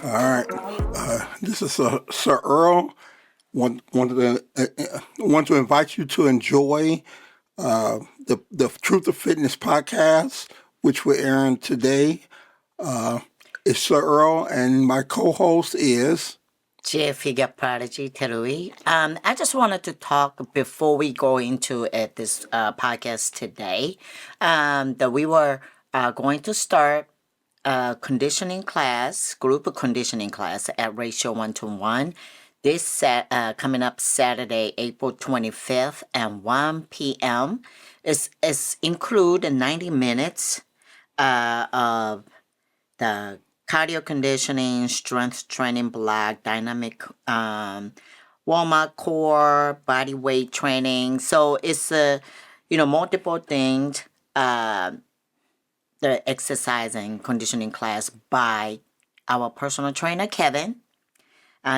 All right. This is Sir Earl. Want to invite you to enjoy the Truth of Fitness podcast, which we're airing today. It's Sir Earl, and my co-host is. Chie Figure Prodigy Terui. I just wanted to talk before we go into this podcast today that we were going to start conditioning class, group conditioning class at ratio 1-to-1. Coming up Saturday, April 25th at 1 p.m. It's include 90 minutes of the cardio conditioning, strength training block, dynamic warm-up core, body weight training. So it's multiple things. The exercise and conditioning class by our personal trainer, Kevin.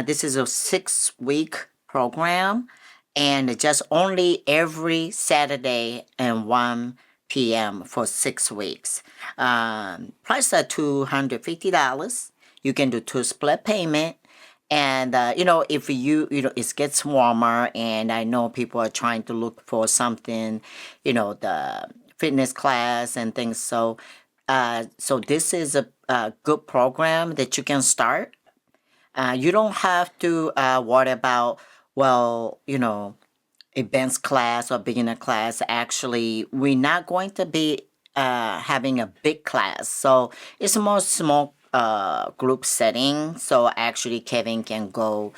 This is a 6-week program, and just only every Saturday and 1 p.m. for 6 weeks. Price of $250. You can do 2 split payment. And, if it gets warmer, and I know people are trying to look for something, the fitness class and things. So this is a good program that you can start. You don't have to worry about, advanced class or beginner class. Actually, we're not going to be having a big class. So it's a more small group setting. So actually, Kevin can go,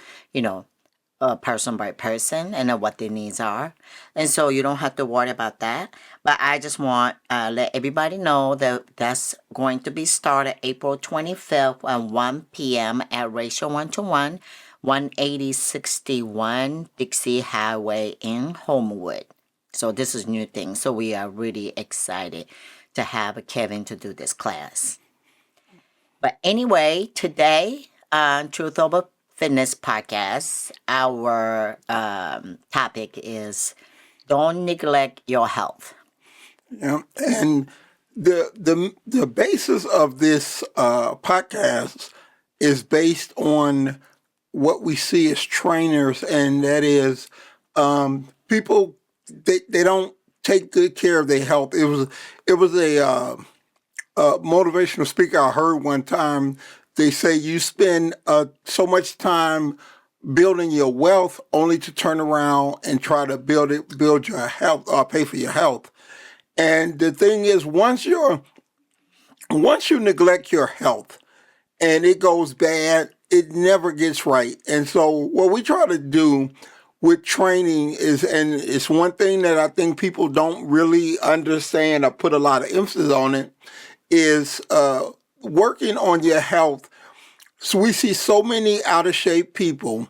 person by person and know what their needs are. And so you don't have to worry about that. But I just want to let everybody know that that's going to be started April 25th at 1 p.m. at ratio 1-to-1, 18061 Dixie Highway in Homewood. So this is new thing. So we are really excited to have Kevin to do this class. But anyway, today, Truth Over Fitness podcast, our topic is don't neglect your health. Yeah, and the basis of this podcast is based on what we see as trainers, and that is people they don't take good care of their health. It was a motivational speaker I heard one time. They say you spend so much time building your wealth only to turn around and try to build your health or pay for your health. And the thing is, once you neglect your health and it goes bad, it never gets right. And so what we try to do with training is, and it's one thing that I think people don't really understand or put a lot of emphasis on it, is working on your health. So we see so many out of shape people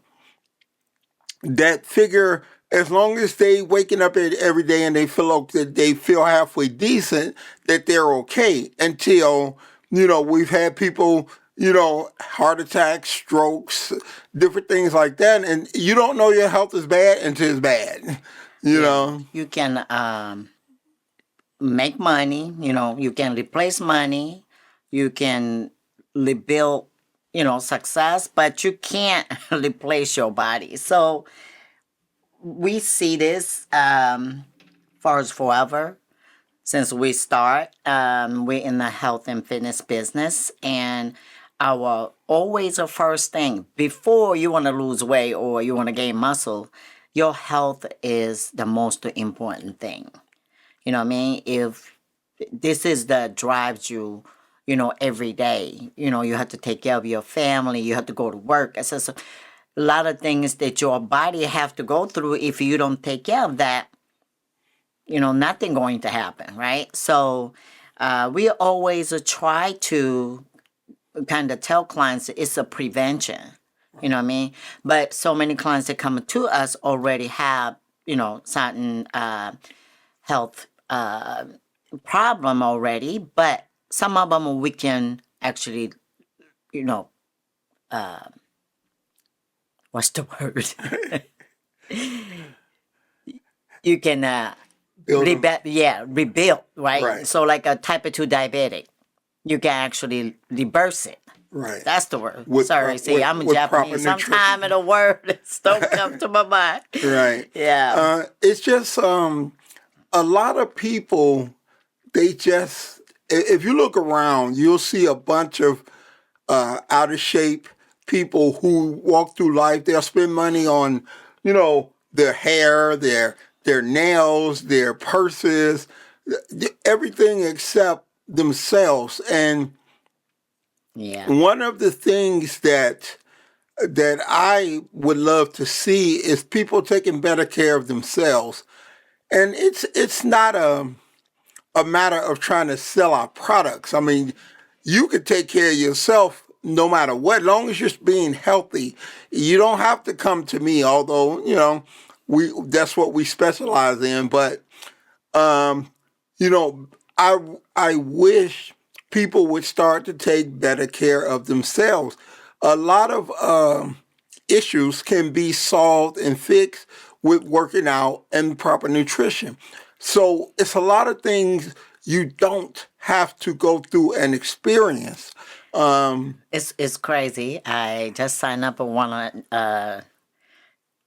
that figure as long as they waking up every day and they feel halfway decent, that they're okay, until we've had people heart attacks, strokes, different things like that, and you don't know your health is bad until it's bad. You can make money. You can replace money. You can rebuild success, but you can't replace your body. So we see this for forever since we start. We're in the health and fitness business, and our always the first thing before you want to lose weight or you want to gain muscle, your health is the most important thing. You know what I mean? If this is that drives you, every day, you have to take care of your family, you have to go to work. It's just a lot of things that your body have to go through. If you don't take care of that, nothing going to happen, right? So we always try to kind of tell clients it's a prevention. You know what I mean? But so many clients that come to us already have, certain health problem already, but some of them we can actually, what's the word? You can rebuild, right? Right. So like a type 2 diabetic, you can actually reverse it. Right. That's the word. With Sorry, see, I'm a with proper Japanese. Sometimes nutrition. the words don't come to my mind. Right. Yeah. It's just a lot of people. They just, if you look around, you'll see a bunch of out of shape people who walk through life. They'll spend money on, their hair, their nails, their purses, everything except themselves. And Yeah. one of the things that I would love to see is people taking better care of themselves. And it's not a matter of trying to sell our products. I mean, you could take care of yourself no matter what, long as you're being healthy. You don't have to come to me, although, we that's what we specialize in. But um, you know, I wish people would start to take better care of themselves. A lot of issues can be solved and fixed with working out and proper nutrition. So it's a lot of things you don't have to go through and experience. It's crazy. I just signed up with one of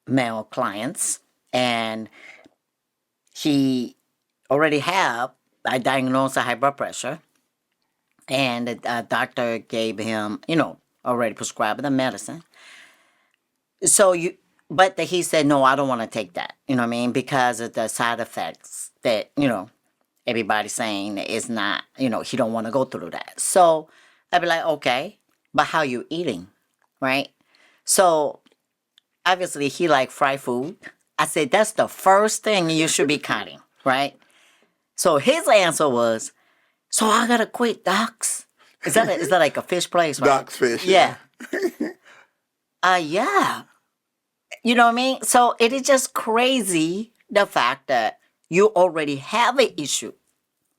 male clients, and he already have I diagnosed a high blood pressure, and the doctor gave him, already prescribed the medicine. So he said, no, I don't want to take that. You know what I mean? Because of the side effects that everybody's saying is not. He don't want to go through that. So I'd be like, okay, but how you eating, right? So obviously he like fried food. I said that's the first thing you should be cutting, right? So his answer was, so I gotta quit, docs. Is that like a fish place, right? Doc's fish, Yeah. yeah. Yeah. You know what I mean? So it is just crazy the fact that you already have an issue.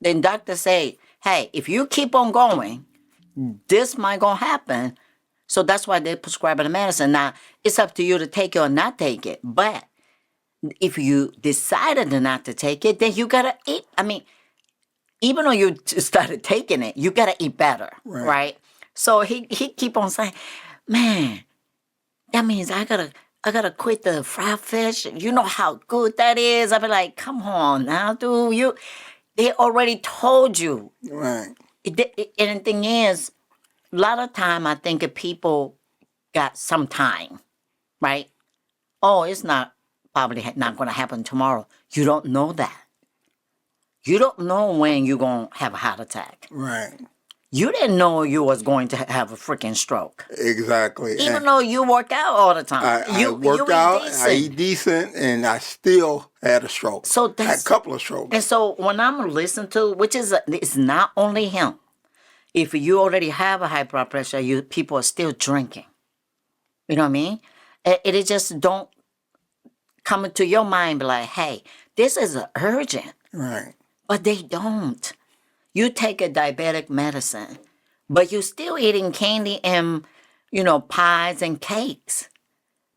Then doctors say, hey, if you keep on going, this might gonna happen. So that's why they prescribe the medicine. Now it's up to you to take it or not take it. But if you decided not to take it, then you gotta eat. I mean, even though you started taking it, you gotta eat better, Right. right? So he keep on saying, man, that means I gotta quit the fried fish. You know how good that is. I be like, come on now, dude. They already told you. Right. And the thing is, a lot of time I think if people got some time, right? Oh, it's not probably not gonna happen tomorrow. You don't know that. You don't know when you're gonna have a heart attack. Right. You didn't know you was going to have a freaking stroke. Exactly. Even And though you work out all the time. I You work eat out, I decent. eat decent, and I still had a stroke. So I had a that's couple of strokes. and so when I'm listening to, which is it's not only him. If you already have a high blood pressure, people are still drinking. You know what I mean? It is just don't come into your mind be like, hey, this is urgent, Right. but they don't. You take a diabetic medicine, but you're still eating candy and pies and cakes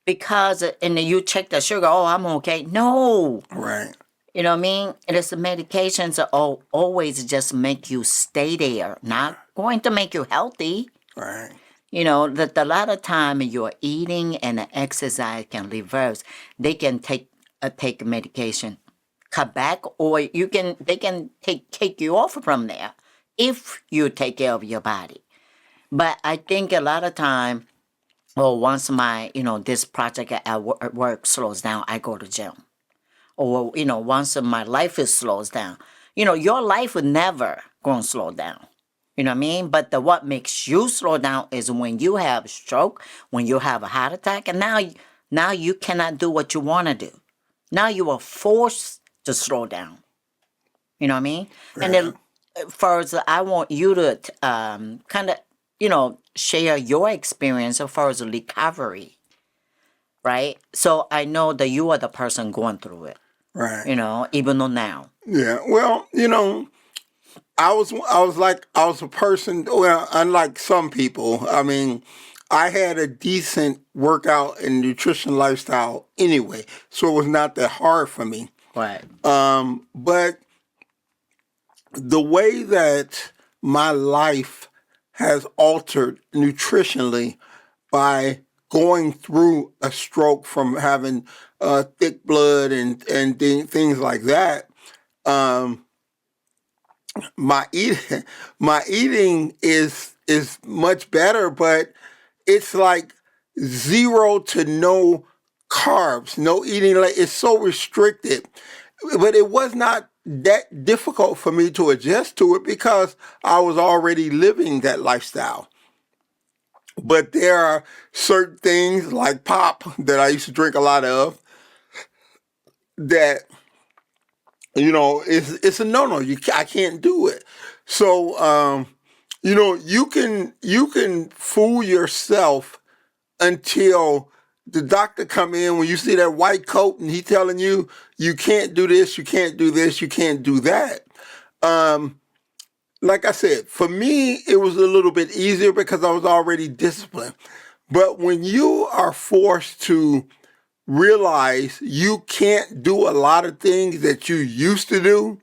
because and then you check the sugar. Oh, I'm okay. No, Right. you know what I mean? It is the medications that always just make you stay there, not going to make you healthy. Right. That a lot of time your eating and the exercise can reverse. They can take medication, cut back, or they can take you off from there if you take care of your body. But I think a lot of time, once my this project at work slows down, I go to gym. Or once my life is slows down, your life would never gonna slow down. You know what I mean? But what makes you slow down is when you have a stroke, when you have a heart attack, and now you cannot do what you want to do. Now you are forced to slow down. You know what I mean? And Yeah. then first, I want you to kind of share your experience as far as recovery, right? So I know that you are the person going through it. Right. Even though now. Yeah. Well, I was a person. Well, unlike some people, I mean, I had a decent workout and nutrition lifestyle anyway, so it was not that hard for me. Right. But the way that my life has altered nutritionally by going through a stroke from having thick blood and things like that. Um, my eating my eating is much better, but it's like zero to no carbs, no eating. Like it's so restricted, but it was not that difficult for me to adjust to it because I was already living that lifestyle. But there are certain things like pop that I used to drink a lot of that it's a no no. I can't do it. So you can fool yourself until the doctor come in when you see that white coat and he telling you you can't do this, you can't do this, you can't do that. Um, like I said, for me it was a little bit easier because I was already disciplined. But when you are forced to realize you can't do a lot of things that you used to do,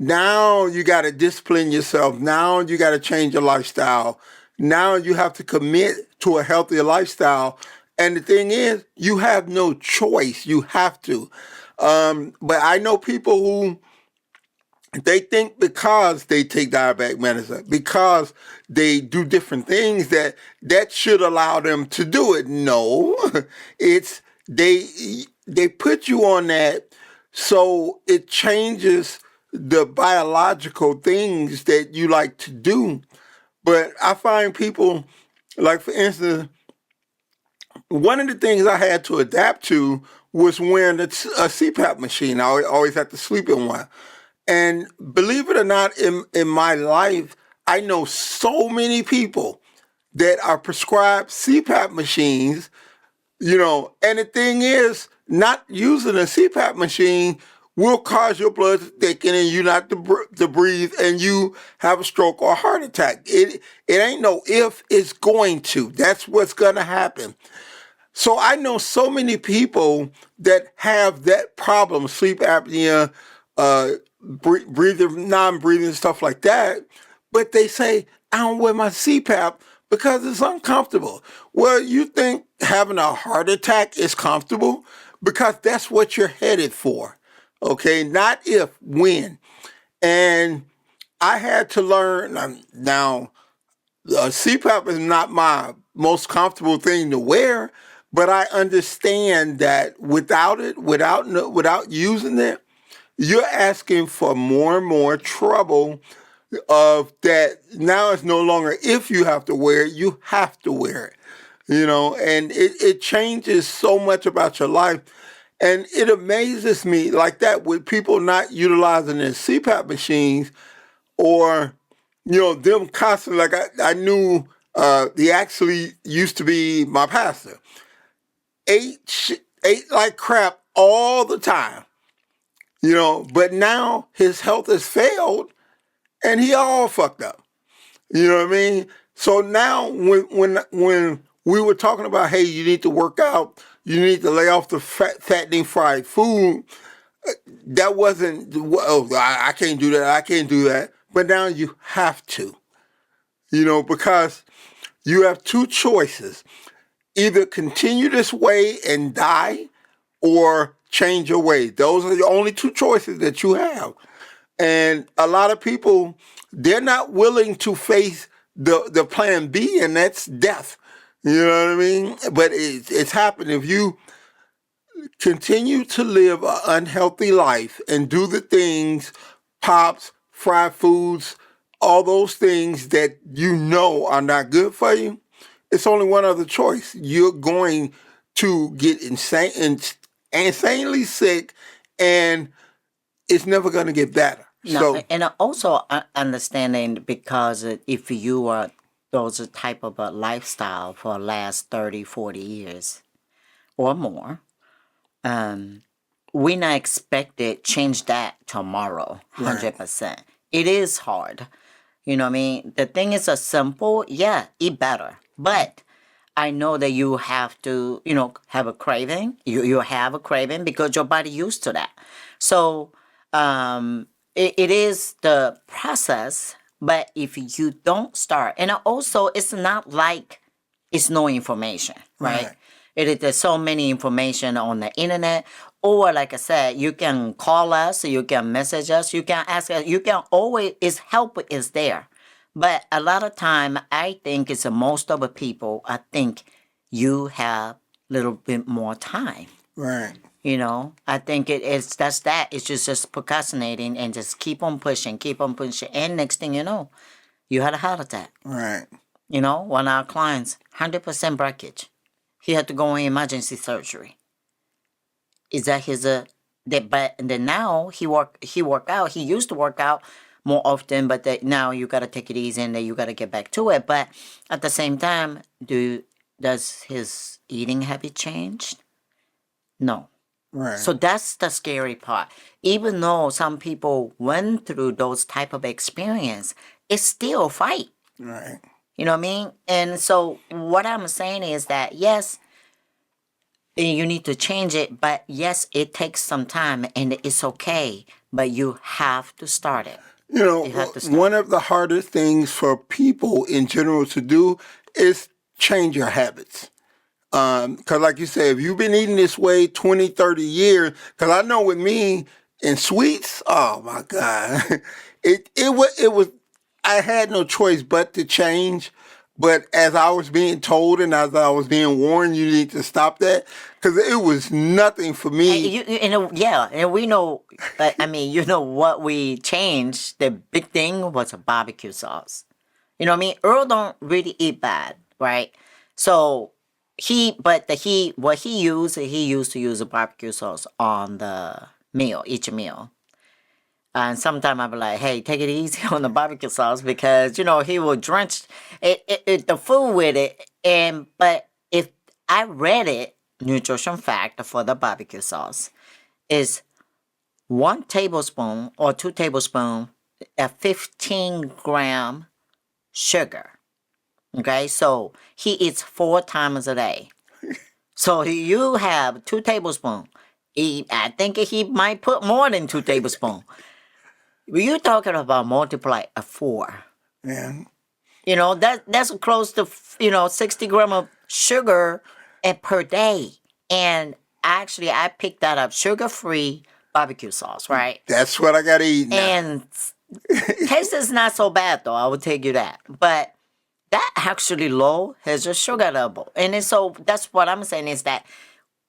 now you got to discipline yourself. Now you got to change your lifestyle. Now you have to commit to a healthier lifestyle. And the thing is, you have no choice. You have to. But I know people who they think because they take diabetic medicine, because they do different things that should allow them to do it. No, it's they put you on that so it changes the biological things that you like to do. But I find people, like for instance, one of the things I had to adapt to was wearing a CPAP machine. I always had to sleep in one. And believe it or not, in my life, I know so many people that are prescribed CPAP machines, and the thing is, not using a CPAP machine will cause your blood to thicken and you not to breathe and you have a stroke or a heart attack. It ain't no if, it's going to. That's what's going to happen. So I know so many people that have that problem, sleep apnea, breathing, non-breathing, stuff like that. But they say, I don't wear my CPAP because it's uncomfortable. Well, you think having a heart attack is comfortable? Because that's what you're headed for. Okay, not if, when. And I had to learn now CPAP is not my most comfortable thing to wear, but I understand that without it, without using it, you're asking for more and more trouble of that. Now it's no longer if you have to wear it, you have to wear it. And it changes so much about your life. And it amazes me like that with people not utilizing their CPAP machines or them constantly. Like I knew he actually used to be my pastor. Ate like crap all the time, but now his health has failed and he all fucked up. You know what I mean? So now when we were talking about, hey, you need to work out, you need to lay off the fattening fried food, that wasn't, oh, I can't do that, I can't do that. But now you have to, because you have two choices. Either continue this way and die or change your way. Those are the only two choices that you have. And a lot of people, they're not willing to face the plan B, and that's death. You know what I mean? But it's happened. If you continue to live an unhealthy life and do the things, pops, fried foods, all those things that are not good for you, it's only one other choice. You're going to get insanely sick, and it's never going to get better. No, So and also understanding because if you are those type of a lifestyle for last 30, 40 years or more, um, we not expected change that tomorrow, right, 100%. It is hard. You know what I mean? The thing is a simple, yeah, eat better. But I know that you have to, have a craving. You have a craving because your body used to that. So it is the process But if you don't start, and also it's not like it's no information, right? Right. There's so many information on the internet. Or like I said, you can call us, you can message us, you can ask us, you can always, is help is there. But a lot of time, I think it's most of the people, I think you have a little bit more time. Right. I think it's that's that. It's just procrastinating and just keep on pushing. And next thing you know, you had a heart attack. Right. One of our clients, 100% breakage. He had to go in emergency surgery. Is that his but and then now he work out. He used to work out more often, but now you gotta take it easy and then you gotta get back to it. But at the same time, does his eating habit change? No. Right. So that's the scary part. Even though some people went through those type of experience, it's still a fight. Right. You know what I mean? And so what I'm saying is that yes, you need to change it, but yes, it takes some time and it's okay, but you have to start it. You have to start. One of the hardest things for people in general to do is change your habits. Because like you said, if you've been eating this way 20, 30 years, because I know with me in sweets, oh my God, it was, I had no choice but to change. But as I was being told and as I was being warned, you need to stop that because it was nothing for me. Yeah, and we know, I mean, what we changed, the big thing was a barbecue sauce. You know what I mean? Earl don't really eat bad, right? So what he used to use a barbecue sauce on the meal, each meal. And sometimes I'll be like, hey, take it easy on the barbecue sauce because, he will drench the food with it. But if I read it, nutrition fact for the barbecue sauce is 1 tablespoon or 2 tablespoons at 15-gram sugar. Okay, so he eats 4 times a day. So you have 2 tablespoons. I think he might put more than 2 tablespoons. You're talking about multiply a 4. Yeah. That's close to 60 grams of sugar per day. And actually, I picked that up, sugar-free barbecue sauce, right? That's what I got to eat now. And taste is not so bad though. I will tell you that, but that actually low has a sugar level, and so that's what I'm saying is that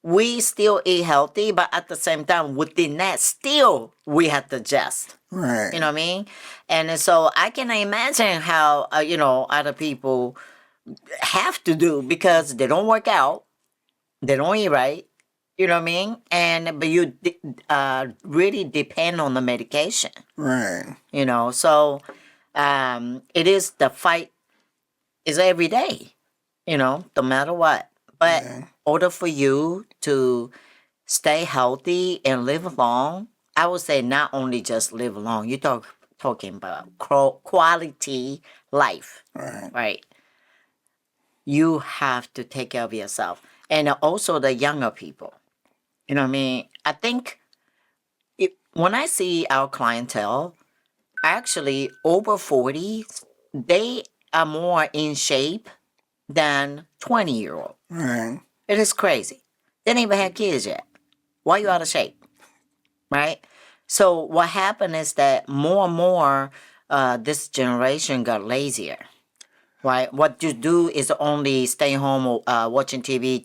we still eat healthy, but at the same time, within that, still we have to adjust. Right. You know what I mean? And so I can imagine how other people have to do because they don't work out, they don't eat right. You know what I mean? But you really depend on the medication. Right. So it is the fight is every day. No matter what. But in order for you to stay healthy and live long, I would say not only just live long. You're talking about quality life, right? You have to take care of yourself, and also the younger people. You know what I mean? I think when I see our clientele, actually over 40, they are more in shape than 20-year-old. Right. It is crazy. They didn't even have kids yet. Why you out of shape? Right? So what happened is that more and more this generation got lazier. Right? What you do is only stay home watching TV,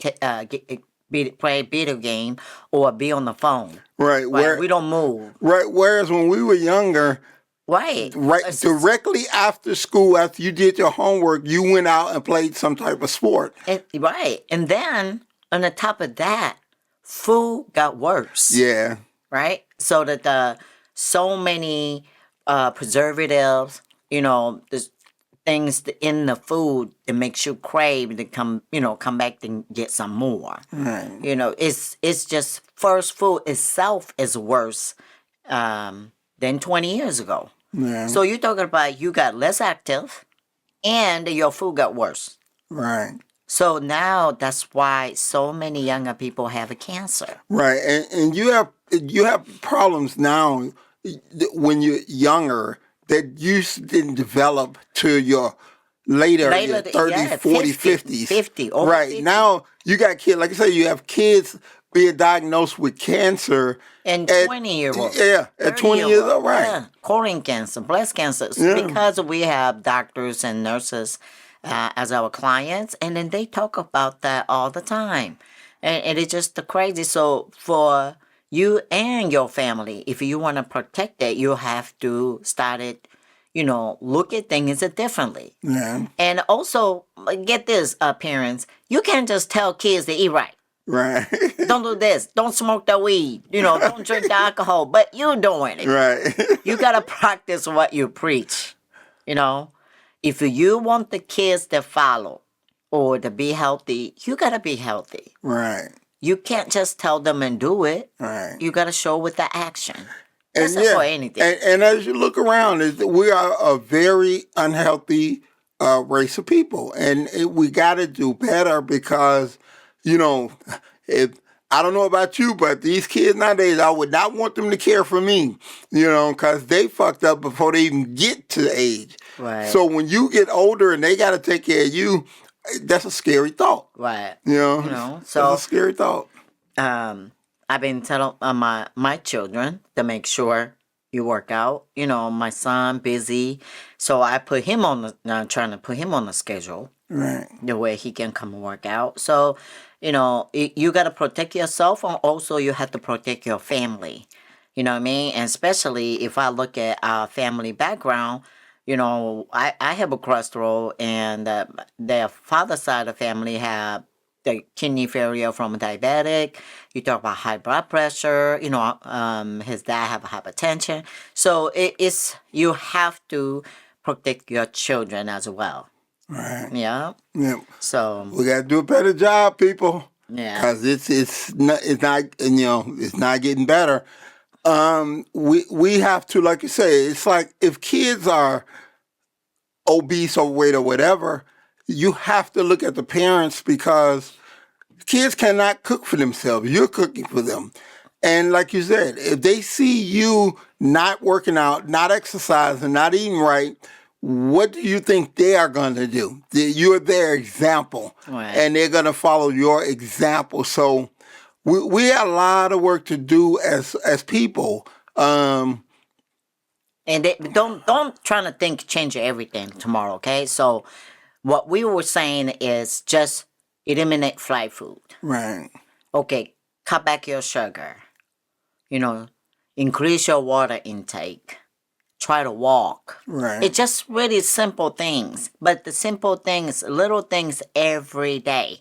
play video game, or be on the phone. Right. We don't move. Right. Whereas when we were younger, Right. Directly after school, after you did your homework, you went out and played some type of sport. Right. And then on the top of that, food got worse. Yeah. Right? So that so many preservatives, there's things in the food that makes you crave to come back and get some more. Right. It's just first food itself is worse than 20 years ago. Yeah. So you're talking about you got less active and your food got worse. Right. So now that's why so many younger people have cancer. Right. And you have problems now when you're younger that you didn't develop to your later your Later, 30s, yeah, 40s, 50, 50s. 50, over Right. 50. Now you got kids, like I say, you have kids being diagnosed with cancer And at 20-year-old, yeah, at 20 years 30-year-old, old, right. yeah, colon cancer, breast cancer, Yeah. because we have doctors and nurses as our clients, and then they talk about that all the time. And it's just crazy. So for you and your family, if you want to protect it, you have to start it, look at things differently. Yeah. And also, get this, parents, you can't just tell kids to eat right. Right. Don't do this. Don't smoke the weed. Don't drink the alcohol. But you doing it. Right. You gotta practice what you preach. You know, if you want the kids to follow or to be healthy, you gotta be healthy. Right. You can't just tell them and do it. Right. You gotta show with the action. And That's for anything. and as you look around, we are a very unhealthy race of people, and we got to do better because, you know, if I don't know about you, but these kids nowadays, I would not want them to care for me, because they fucked up before they even get to the age. Right. So when you get older and they got to take care of you, that's a scary thought. Right. That's So a scary thought. I've been telling my children to make sure you work out. My son busy, so I put him on trying to put him on the schedule, Right. the way he can come and work out. So, you got to protect yourself, and also you have to protect your family. You know what I mean? And especially if I look at our family background, I have a cholesterol, and their father side of the family have the kidney failure from a diabetic. You talk about high blood pressure. His dad have hypertension. So it's you have to protect your children as well. Right. Yeah. Yeah. So We got to do a better job, people. yeah. Because it's not getting better. We have to, like you say, it's like if kids are obese, overweight, or whatever, you have to look at the parents because kids cannot cook for themselves. You're cooking for them. And like you said, if they see you not working out, not exercising, not eating right, what do you think they are going to do? You're their example. Right. And they're going to follow your example. So we have a lot of work to do as people. And don't try to think change everything tomorrow. Okay. So what we were saying is just eliminate fried food. Right. Okay. Cut back your sugar. Increase your water intake. Try to walk. Right. It's just really simple things. But the simple things, little things every day,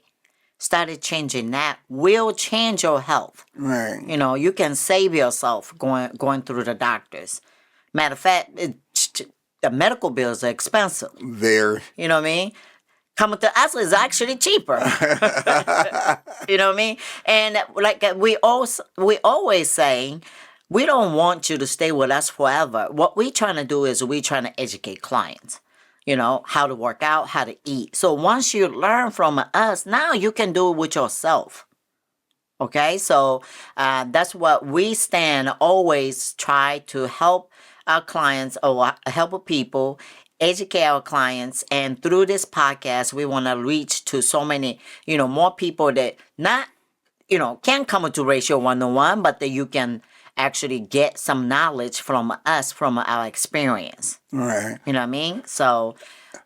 started changing that will change your health. Right. You can save yourself going through the doctors. Matter of fact, the medical bills are expensive. Very. You know what I mean? Coming to us is actually cheaper. You know what I mean? And like we always saying, we don't want you to stay with us forever. What we're trying to do is we're trying to educate clients, how to work out, how to eat. So once you learn from us, now you can do it with yourself. Okay? So that's what we stand, always try to help our clients or help people, educate our clients. And through this podcast, we want to reach to so many, more people that not, can't come to Ratio 101, but that you can actually get some knowledge from us, from our experience. Right. You know what I mean? So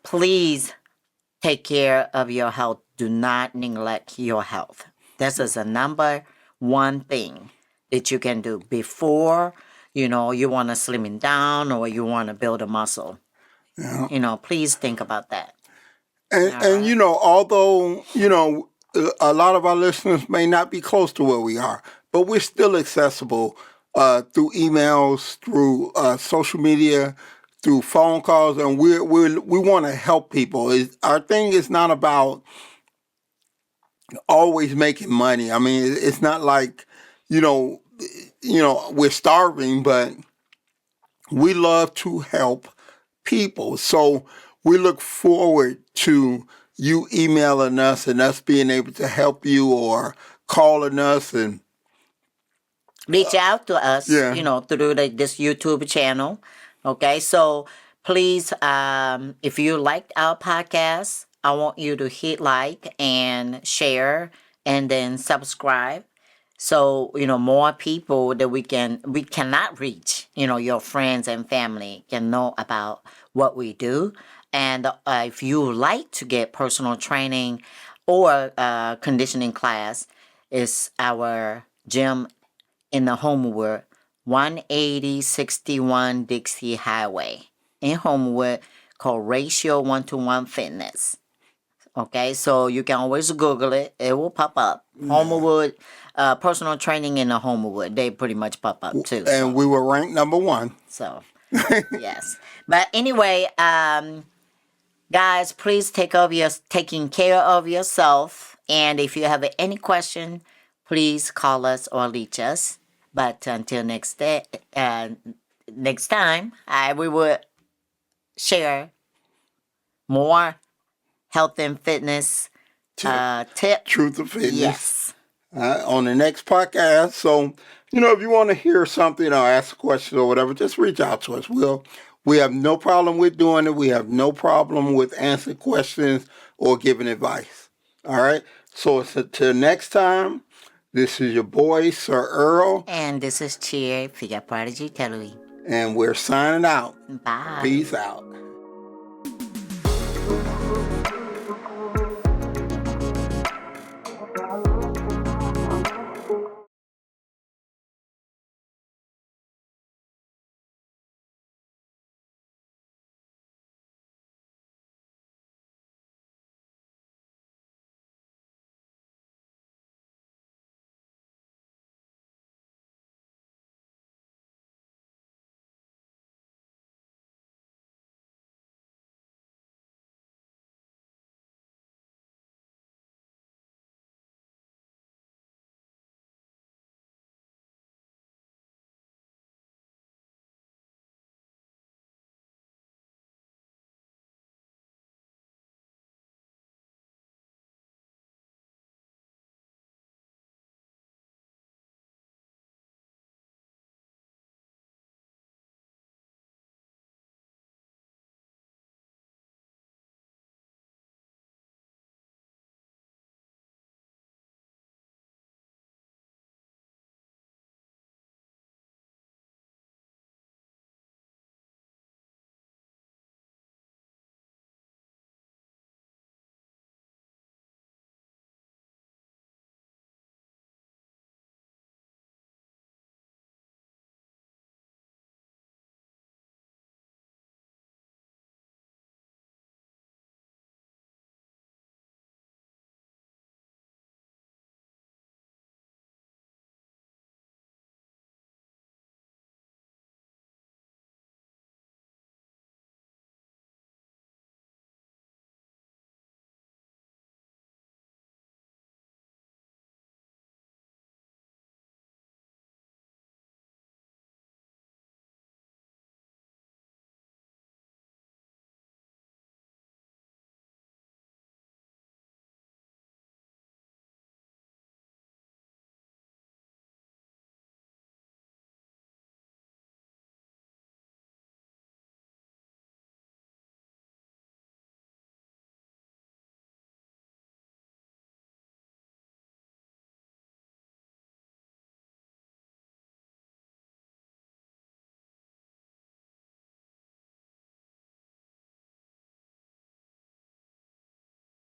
please take care of your health. Do not neglect your health. This is the number one thing that you can do before, you want to slimming down or you want to build a muscle. Yeah. Please think about that. And although, a lot of our listeners may not be close to where we are, but we're still accessible through emails, through social media, through phone calls, and we want to help people. Our thing is not about always making money. I mean, it's not like, we're starving, but we love to help people. So we look forward to you emailing us and us being able to help you or calling us and reach out to us, yeah. Through this YouTube channel. Okay, so please, if you liked our podcast, I want you to hit like and share and then subscribe. So, more people that we cannot reach, your friends and family can know about what we do. And if you like to get personal training or conditioning class, is our gym in the Homewood, 18061 Dixie Highway in Homewood, called Ratio 1-to-1 Fitness. Okay, so you can always Google it. It will pop up. Homewood, personal training in the Homewood. They pretty much pop up too. And we were ranked number 1. So yes. But anyway, guys, please taking care of yourself. And if you have any question, please call us or reach us. But until next time, we will share more health and fitness tip. Truth of Fitness. Yes. On the next podcast. So, if you want to hear something or ask a question or whatever, just reach out to us. We have no problem with doing it. We have no problem with answering questions or giving advice. All right. So until next time, this is your boy, Sir Earl. And this is Chie, Figure Prodigy Telui. And we're signing out. Bye. Peace out.